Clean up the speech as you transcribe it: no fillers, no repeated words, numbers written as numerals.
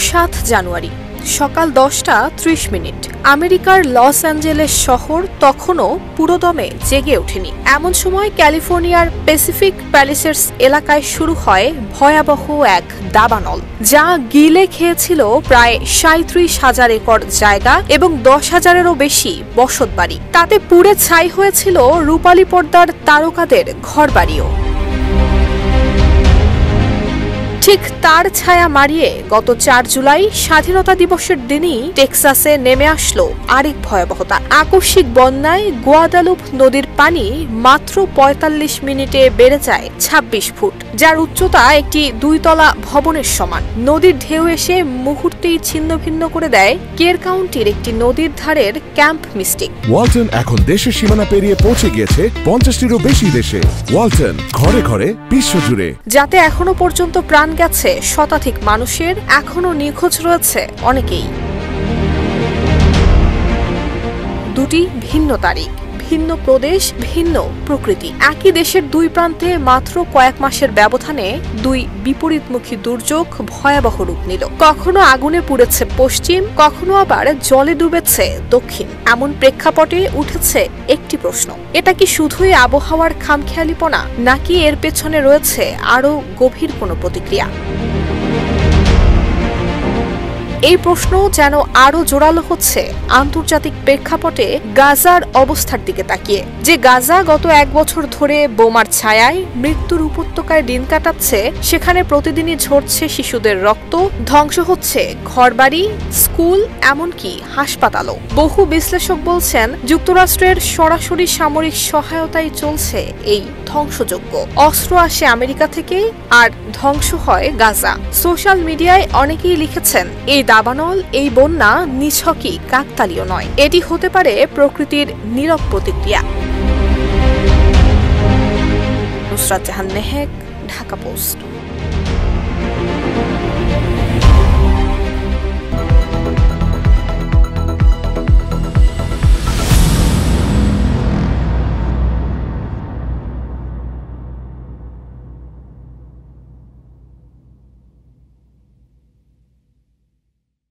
৭ জানুয়ারি সকাল 10:30। আমেরিকার Los Angeles শহর তখনও পুরোদমে জেগে ওঠেনি। এমন সময় ক্যালিফোর্নিয়ার প্যাসিফিক প্যালিসেডস এলাকায় শুরু হয় ভয়াবহ এক দাবানল, যা গিলে খেয়েছিল প্রায় ৩৭,০০০ একর জায়গা এবং ১০,০০০-এরও বেশি বসতবাড়ি। তাতে পুড়ে ছাই হয়েছিল রূপালী পর্দার তারকাদের ঘরবাড়িও। ঠিক তার ছায়া মারিয়ে গত ৪ জুলাই স্বাধীনতা দিবসের দিনই টেক্সাসে নেমে আসলো আরেক ভয়াবহতা। আকস্মিক বন্যায় গুয়াদালুপ নদীর পানি মাত্র ৪৫ মিনিটে বেড়ে যায় ২৬ ফুট, যার উচ্চতা একটি ২ তলা ভবনের সমান। নদীর ঢেউ এসে মুহূর্তেই ছিন্নভিন্ন করে দেয় কের কাউন্টির একটি নদীর ধারের ক্যাম্প মিস্টিক। ওয়ালটন এখন দেশের সীমানা পেরিয়ে পৌঁছে গিয়েছে ৫০টিরও বেশি দেশে। ওয়ালটন, ঘরে ঘরে বিশ্বজুড়ে। যাতে এখনো পর্যন্ত প্রাণ গেছে শতাধিক মানুষের, এখনো নিখোঁজ রয়েছে অনেকেই। দুটি ভিন্ন তারিখ, ভিন্ন প্রদেশ, ভিন্ন প্রকৃতি। একই দেশের দুই প্রান্তে মাত্র কয়েক মাসের ব্যবধানে দুই বিপরীতমুখী দুর্যোগ ভয়াবহ রূপ নিল। কখনো আগুনে পুড়েছে পশ্চিম, কখনো আবার জলে ডুবেছে দক্ষিণ। এমন প্রেক্ষাপটে উঠেছে একটি প্রশ্ন, এটা কি শুধুই আবহাওয়ার খামখেয়ালিপনা, নাকি এর পেছনে রয়েছে আরো গভীর কোনো প্রতিক্রিয়া? এই প্রশ্ন যেন আরো জোরালো হচ্ছে আন্তর্জাতিক প্রেক্ষাপটে গাজার অবস্থার দিকে তাকিয়ে। যে গাজা গত ১ বছর ধরে বোমার ছায়ায় মৃত্যুর উপত্যকায় দিন কাটাচ্ছে, সেখানে প্রতিদিনই ঝরছে শিশুদের রক্ত, ধ্বংস হচ্ছে ঘরবাড়ি, স্কুল, এমনকি হাসপাতালও। বহু বিশ্লেষক বলছেন যুক্তরাষ্ট্রের সরাসরি সামরিক সহায়তায় চলছে এই ধ্বংসযজ্ঞ। অস্ত্র আসে আমেরিকা থেকে আর ধ্বংস হয় গাজা। সোশ্যাল মিডিয়ায় অনেকেই লিখেছেন, এই দাবানল, এই বন্যা নিছকই কাকতালীয় নয়, এটি হতে পারে প্রকৃতির নীরব প্রতিক্রিয়া। নুসরাত জাহান মেহেক, ঢাকা পোস্ট।